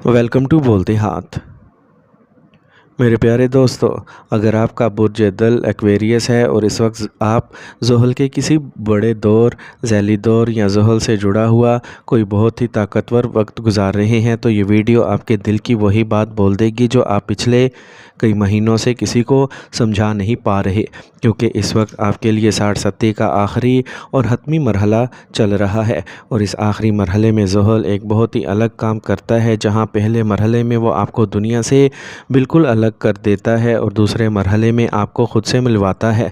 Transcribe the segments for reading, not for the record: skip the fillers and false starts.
Welcome to بولتے ہاتھ۔ میرے پیارے دوستو، اگر آپ کا برج دل ایکویریس ہے اور اس وقت آپ زحل کے کسی بڑے دور، ذیلی دور یا زحل سے جڑا ہوا کوئی بہت ہی طاقتور وقت گزار رہے ہیں تو یہ ویڈیو آپ کے دل کی وہی بات بول دے گی جو آپ پچھلے کئی مہینوں سے کسی کو سمجھا نہیں پا رہے، کیونکہ اس وقت آپ کے لیے 60 کا آخری اور حتمی مرحلہ چل رہا ہے۔ اور اس آخری مرحلے میں زحل ایک بہت ہی الگ کام کرتا ہے، جہاں پہلے مرحلے میں وہ آپ کو دنیا سے بالکل الگ کر دیتا ہے اور دوسرے مرحلے میں آپ کو خود سے ملواتا ہے۔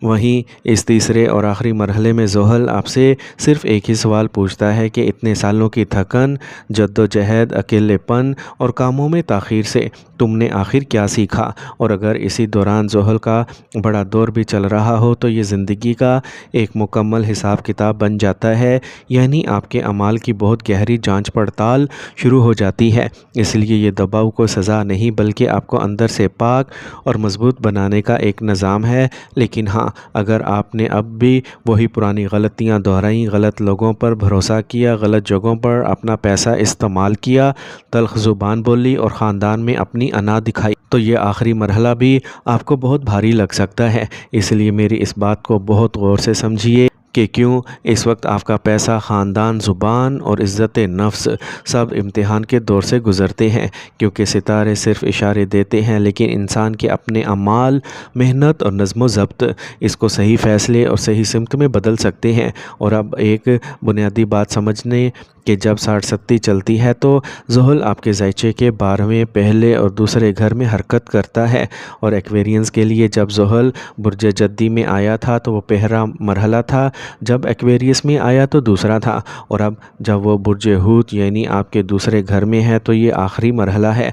وہیں اس تیسرے اور آخری مرحلے میں زحل آپ سے صرف ایک ہی سوال پوچھتا ہے کہ اتنے سالوں کی تھکن، جدوجہد، اکیلے پن اور کاموں میں تاخیر سے تم نے آخر کیا سیکھا؟ اور اگر اسی دوران زحل کا بڑا دور بھی چل رہا ہو تو یہ زندگی کا ایک مکمل حساب کتاب بن جاتا ہے، یعنی آپ کے اعمال کی بہت گہری جانچ پڑتال شروع ہو جاتی ہے۔ اس لیے یہ دباؤ کو سزا نہیں بلکہ آپ کو اندر سے پاک اور مضبوط بنانے کا ایک نظام ہے۔ لیکن ہاں، اگر آپ نے اب بھی وہی پرانی غلطیاں دہرائیں، غلط لوگوں پر بھروسہ کیا، غلط جگہوں پر اپنا پیسہ استعمال کیا، تلخ زبان بولی اور خاندان میں اپنی انا دکھائی، تو یہ آخری مرحلہ بھی آپ کو بہت بھاری لگ سکتا ہے۔ اس لیے میری اس بات کو بہت غور سے سمجھیے کہ کیوں اس وقت آپ کا پیسہ، خاندان، زبان اور عزت نفس سب امتحان کے دور سے گزرتے ہیں، کیونکہ ستارے صرف اشارے دیتے ہیں لیکن انسان کے اپنے اعمال، محنت اور نظم و ضبط اس کو صحیح فیصلے اور صحیح سمت میں بدل سکتے ہیں۔ اور اب ایک بنیادی بات سمجھنے کہ جب 60 چلتی ہے تو زحل آپ کے ذائچے کے 12ویں پہلے اور دوسرے گھر میں حرکت کرتا ہے، اور ایکویرینس کے لیے جب زحل برج جدی میں آیا تھا تو وہ پہلا مرحلہ تھا، جب ایکویریس میں آیا تو دوسرا تھا، اور اب جب وہ برج حوت یعنی آپ کے دوسرے گھر میں ہے تو یہ آخری مرحلہ ہے،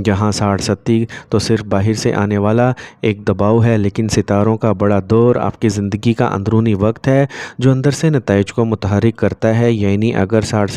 جہاں 60 تو صرف باہر سے آنے والا ایک دباؤ ہے، لیکن ستاروں کا بڑا دور آپ کی زندگی کا اندرونی وقت ہے جو اندر سے نتائج کو متحرک کرتا ہے۔ یعنی اگر 60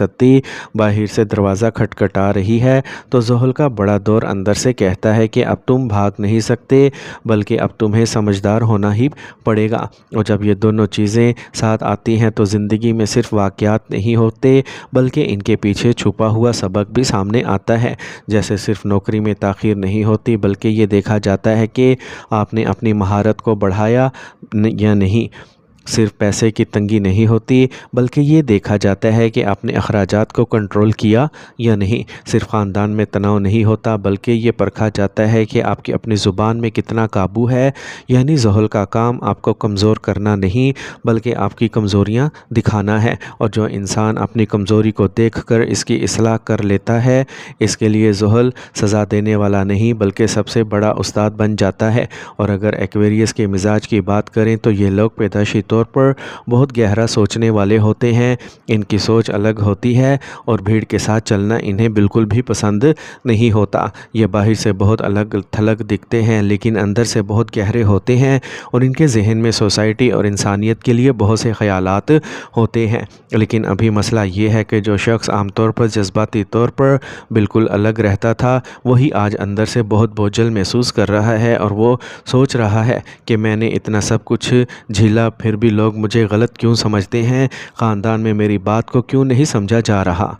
باہر سے دروازہ کھٹکھٹا رہی ہے تو زحل کا بڑا دور اندر سے کہتا ہے کہ اب تم بھاگ نہیں سکتے بلکہ اب تمہیں سمجھدار ہونا ہی پڑے گا۔ اور جب یہ دونوں چیزیں ساتھ آتی ہیں تو زندگی میں صرف واقعات نہیں ہوتے بلکہ ان کے پیچھے چھپا ہوا سبق بھی سامنے آتا ہے۔ جیسے صرف نوکری میں تاخیر نہیں ہوتی بلکہ یہ دیکھا جاتا ہے کہ آپ نے اپنی مہارت کو بڑھایا یا نہیں، صرف پیسے کی تنگی نہیں ہوتی بلکہ یہ دیکھا جاتا ہے کہ آپ نے اخراجات کو کنٹرول کیا یا نہیں، صرف خاندان میں تناؤ نہیں ہوتا بلکہ یہ پرکھا جاتا ہے کہ آپ کی اپنی زبان میں کتنا قابو ہے۔ یعنی زحل کا کام آپ کو کمزور کرنا نہیں بلکہ آپ کی کمزوریاں دکھانا ہے، اور جو انسان اپنی کمزوری کو دیکھ کر اس کی اصلاح کر لیتا ہے، اس کے لیے زحل سزا دینے والا نہیں بلکہ سب سے بڑا استاد بن جاتا ہے۔ اور اگر ایکویریس کے مزاج کی بات کریں تو یہ لوگ پیدائشی طور پر بہت گہرا سوچنے والے ہوتے ہیں، ان کی سوچ الگ ہوتی ہے اور بھیڑ کے ساتھ چلنا انہیں بالکل بھی پسند نہیں ہوتا۔ یہ باہر سے بہت الگ تھلگ دکھتے ہیں لیکن اندر سے بہت گہرے ہوتے ہیں، اور ان کے ذہن میں سوسائٹی اور انسانیت کے لیے بہت سے خیالات ہوتے ہیں۔ لیکن ابھی مسئلہ یہ ہے کہ جو شخص عام طور پر جذباتی طور پر بالکل الگ رہتا تھا وہی آج اندر سے بہت بوجھل محسوس کر رہا ہے، اور وہ سوچ رہا ہے کہ میں نے اتنا سب کچھ جھیلا پھر بھی لوگ مجھے غلط کیوں سمجھتے ہیں، خاندان میں میری بات کو کیوں نہیں سمجھا جا رہا،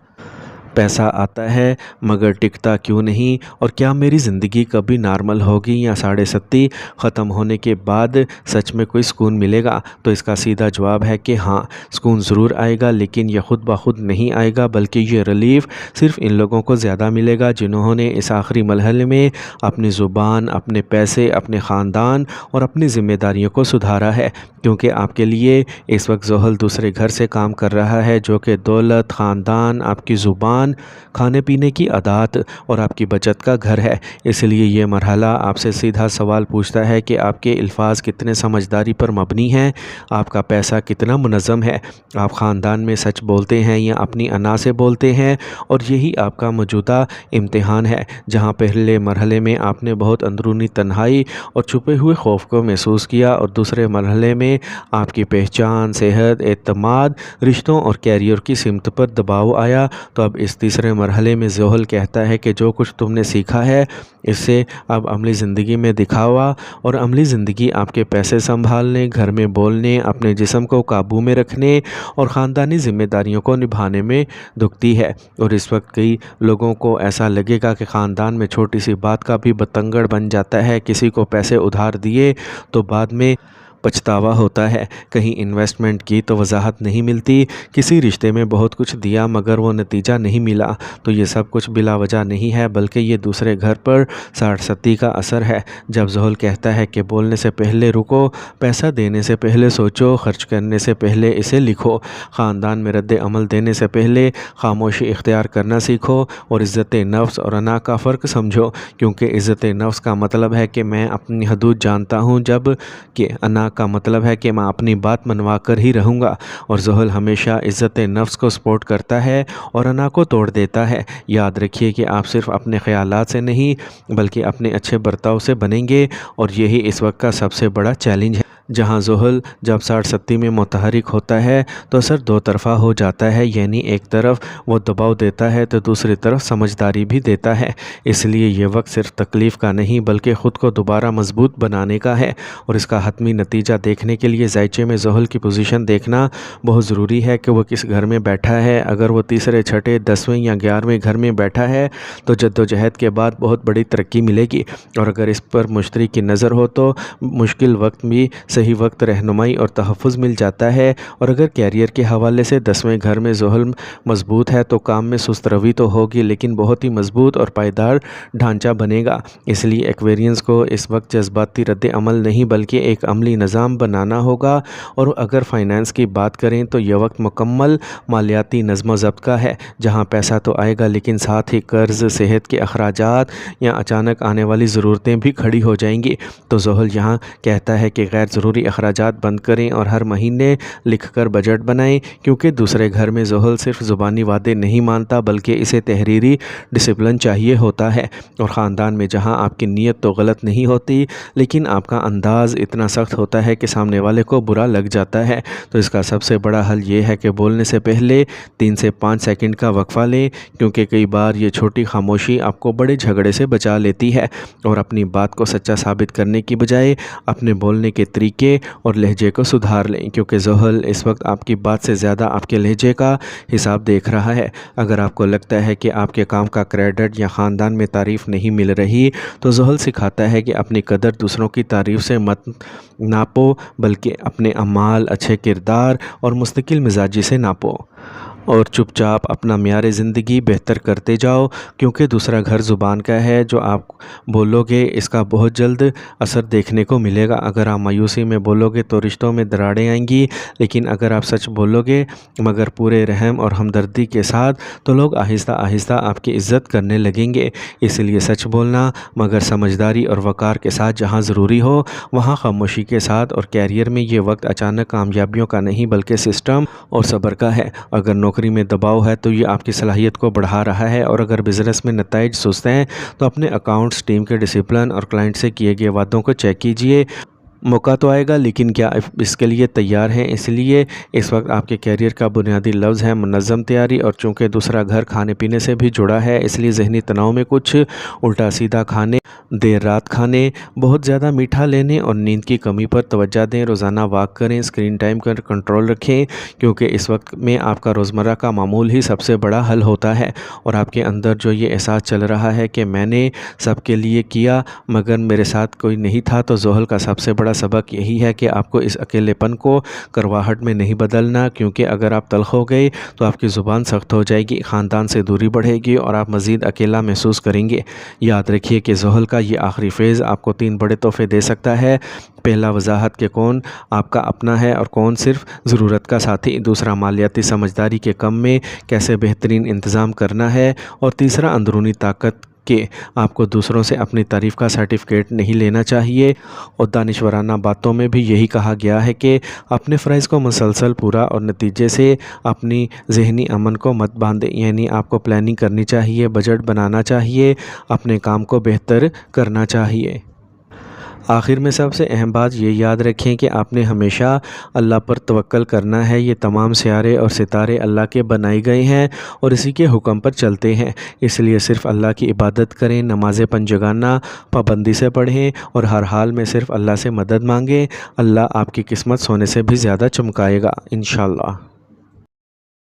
پیسہ آتا ہے مگر ٹکتا کیوں نہیں، اور کیا میری زندگی کبھی نارمل ہوگی یا 60 ختم ہونے کے بعد سچ میں کوئی سکون ملے گا؟ تو اس کا سیدھا جواب ہے کہ ہاں، سکون ضرور آئے گا، لیکن یہ خود بخود نہیں آئے گا بلکہ یہ ریلیف صرف ان لوگوں کو زیادہ ملے گا جنہوں نے اس آخری مرحلے میں اپنی زبان، اپنے پیسے، اپنے خاندان اور اپنی ذمہ داریوں کو سدھارا ہے، کیونکہ آپ کے لیے اس وقت زحل دوسرے گھر سے کام کر رہا ہے جو کہ دولت، خاندان، آپ کی زبان، کھانے پینے کی عادات اور آپ کی بچت کا گھر ہے۔ اس لیے یہ مرحلہ آپ سے سیدھا سوال پوچھتا ہے کہ آپ کے الفاظ کتنے سمجھداری پر مبنی ہیں، آپ کا پیسہ کتنا منظم ہے، آپ خاندان میں سچ بولتے ہیں یا اپنی انا سے بولتے ہیں، اور یہی آپ کا موجودہ امتحان ہے۔ جہاں پہلے مرحلے میں آپ نے بہت اندرونی تنہائی اور چھپے ہوئے خوف کو محسوس کیا، اور دوسرے مرحلے میں آپ کی پہچان، صحت، اعتماد، رشتوں اور کیریئر کی سمت پر دباؤ آیا، تو اب اس تیسرے مرحلے میں زحل کہتا ہے کہ جو کچھ تم نے سیکھا ہے اس سے اب عملی زندگی میں دکھاوا، اور عملی زندگی آپ کے پیسے سنبھالنے، گھر میں بولنے، اپنے جسم کو قابو میں رکھنے اور خاندانی ذمہ داریوں کو نبھانے میں دکھتی ہے۔ اور اس وقت کئی لوگوں کو ایسا لگے گا کہ خاندان میں چھوٹی سی بات کا بھی بتنگڑ بن جاتا ہے، کسی کو پیسے ادھار دیے تو بعد میں پچھتاوا ہوتا ہے، کہیں انویسٹمنٹ کی تو وضاحت نہیں ملتی، کسی رشتے میں بہت کچھ دیا مگر وہ نتیجہ نہیں ملا، تو یہ سب کچھ بلا وجہ نہیں ہے بلکہ یہ دوسرے گھر پر 60-70 کا اثر ہے۔ جب زحل کہتا ہے کہ بولنے سے پہلے رکو، پیسہ دینے سے پہلے سوچو، خرچ کرنے سے پہلے اسے لکھو، خاندان میں رد عمل دینے سے پہلے خاموشی اختیار کرنا سیکھو، اور عزت نفس اور انا کا فرق سمجھو، کیونکہ عزت نفس کا مطلب ہے کہ میں اپنی حدود جانتا ہوں، جب کہ انا کا مطلب ہے کہ میں اپنی بات منوا کر ہی رہوں گا۔ اور زحل ہمیشہ عزت نفس کو سپورٹ کرتا ہے اور انا کو توڑ دیتا ہے۔ یاد رکھیے کہ آپ صرف اپنے خیالات سے نہیں بلکہ اپنے اچھے برتاؤ سے بنیں گے، اور یہی اس وقت کا سب سے بڑا چیلنج ہے۔ جہاں زحل جب 60-70 میں متحرک ہوتا ہے تو اثر دو طرفہ ہو جاتا ہے، یعنی ایک طرف وہ دباؤ دیتا ہے تو دوسری طرف سمجھداری بھی دیتا ہے۔ اس لیے یہ وقت صرف تکلیف کا نہیں بلکہ خود کو دوبارہ مضبوط بنانے کا ہے، اور اس کا حتمی نتیجہ دیکھنے کے لیے ذائچے میں زحل کی پوزیشن دیکھنا بہت ضروری ہے کہ وہ کس گھر میں بیٹھا ہے۔ اگر وہ تیسرے، چھٹے، 10ویں یا 11ویں گھر میں بیٹھا ہے تو جدوجہد کے بعد بہت بڑی ترقی ملے گی، اور اگر اس پر مشتری کی نظر ہو تو مشکل وقت بھی صحیح وقت رہنمائی اور تحفظ مل جاتا ہے۔ اور اگر کیریئر کے حوالے سے 10ویں گھر میں زحل مضبوط ہے تو کام میں سست روی تو ہوگی لیکن بہت ہی مضبوط اور پائیدار ڈھانچہ بنے گا۔ اس لیے ایکویرینز کو اس وقت جذباتی رد عمل نہیں بلکہ ایک عملی نظام بنانا ہوگا، اور اگر فائنانس کی بات کریں تو یہ وقت مکمل مالیاتی نظم و ضبط کا ہے، جہاں پیسہ تو آئے گا لیکن ساتھ ہی قرض، صحت کے اخراجات یا اچانک آنے والی ضرورتیں بھی کھڑی ہو جائیں گی۔ تو زحل یہاں کہتا ہے کہ غیر ضروری اخراجات بند کریں اور ہر مہینے لکھ کر بجٹ بنائیں، کیونکہ دوسرے گھر میں زحل صرف زبانی وعدے نہیں مانتا بلکہ اسے تحریری ڈسپلن چاہیے ہوتا ہے، اور خاندان میں جہاں آپ کی نیت تو غلط نہیں ہوتی لیکن آپ کا انداز اتنا سخت ہوتا ہے کہ سامنے والے کو برا لگ جاتا ہے، تو اس کا سب سے بڑا حل یہ ہے کہ بولنے سے پہلے 3 سے 5 سیکنڈ کا وقفہ لیں، کیونکہ کئی بار یہ چھوٹی خاموشی آپ کو بڑے جھگڑے سے بچا لیتی ہے۔ اور اپنی بات کو سچا ثابت کرنے کی بجائے اپنے بولنے کے طریقے اور لہجے کو سدھار لیں، کیونکہ زحل اس وقت آپ کی بات سے زیادہ آپ کے لہجے کا حساب دیکھ رہا ہے۔ اگر آپ کو لگتا ہے کہ آپ کے کام کا کریڈٹ یا خاندان میں تعریف نہیں مل رہی تو زحل سکھاتا ہے کہ اپنی قدر دوسروں کی تعریف سے مت ناپو بلکہ اپنے اعمال، اچھے کردار اور مستقل مزاجی سے ناپو، اور چپ چاپ اپنا معیار زندگی بہتر کرتے جاؤ، کیونکہ دوسرا گھر زبان کا ہے، جو آپ بولو گے اس کا بہت جلد اثر دیکھنے کو ملے گا۔ اگر آپ مایوسی میں بولو گے تو رشتوں میں دراڑیں آئیں گی، لیکن اگر آپ سچ بولو گے مگر پورے رحم اور ہمدردی کے ساتھ تو لوگ آہستہ آہستہ آپ کی عزت کرنے لگیں گے۔ اس لیے سچ بولنا مگر سمجھداری اور وقار کے ساتھ جہاں ضروری ہو وہاں خاموشی کے ساتھ، اور کیریئر میں یہ وقت اچانک کامیابیوں کا نہیں بلکہ سسٹم اور صبر کا ہے۔ اگر نوکری میں دباؤ ہے تو یہ آپ کی صلاحیت کو بڑھا رہا ہے، اور اگر بزنس میں نتائج سست ہیں تو اپنے اکاؤنٹس، ٹیم کے ڈسپلن اور کلائنٹ سے کیے گئے وعدوں کو چیک کیجیے۔ موقع تو آئے گا لیکن کیا اس کے لیے تیار ہیں؟ اس لیے اس وقت آپ کے کیریئر کا بنیادی لفظ ہے منظم تیاری، اور چونکہ دوسرا گھر کھانے پینے سے بھی جڑا ہے اس لیے ذہنی تناؤ میں کچھ الٹا سیدھا کھانے، دیر رات کھانے، بہت زیادہ میٹھا لینے اور نیند کی کمی پر توجہ دیں۔ روزانہ واک کریں، اسکرین ٹائم پر کنٹرول رکھیں، کیونکہ اس وقت میں آپ کا روزمرہ کا معمول ہی سب سے بڑا حل ہوتا ہے، اور آپ کے اندر جو یہ احساس چل رہا ہے کہ میں نے سب کے لیے کیا مگر میرے ساتھ کوئی نہیں تھا، تو زحل کا سب سے بڑا سبق یہی ہے کہ آپ کو اس اکیلے پن کو کرواہٹ میں نہیں بدلنا، کیونکہ اگر آپ تلخ ہو گئے تو آپ کی زبان سخت ہو جائے گی، خاندان سے دوری بڑھے گی اور آپ مزید اکیلا محسوس کریں گے۔ یاد رکھیے کہ زحل کا یہ آخری فیز آپ کو 3 بڑے تحفے دے سکتا ہے۔ پہلا، وضاحت کہ کون آپ کا اپنا ہے اور کون صرف ضرورت کا ساتھی۔ دوسرا، مالیاتی سمجھداری کے کم میں کیسے بہترین انتظام کرنا ہے، اور تیسرا، اندرونی طاقت کہ آپ کو دوسروں سے اپنی تعریف کا سرٹیفکیٹ نہیں لینا چاہیے۔ اور دانشورانہ باتوں میں بھی یہی کہا گیا ہے کہ اپنے فرائض کو مسلسل پورا اور نتیجے سے اپنی ذہنی امن کو مت باندھیں، یعنی آپ کو پلاننگ کرنی چاہیے، بجٹ بنانا چاہیے، اپنے کام کو بہتر کرنا چاہیے۔ آخر میں سب سے اہم بات یہ یاد رکھیں کہ آپ نے ہمیشہ اللہ پر توکل کرنا ہے۔ یہ تمام سیارے اور ستارے اللہ کے بنائے گئے ہیں اور اسی کے حکم پر چلتے ہیں، اس لیے صرف اللہ کی عبادت کریں، نمازیں پنجگانہ پابندی سے پڑھیں اور ہر حال میں صرف اللہ سے مدد مانگیں۔ اللہ آپ کی قسمت سونے سے بھی زیادہ چمکائے گا انشاءاللہ۔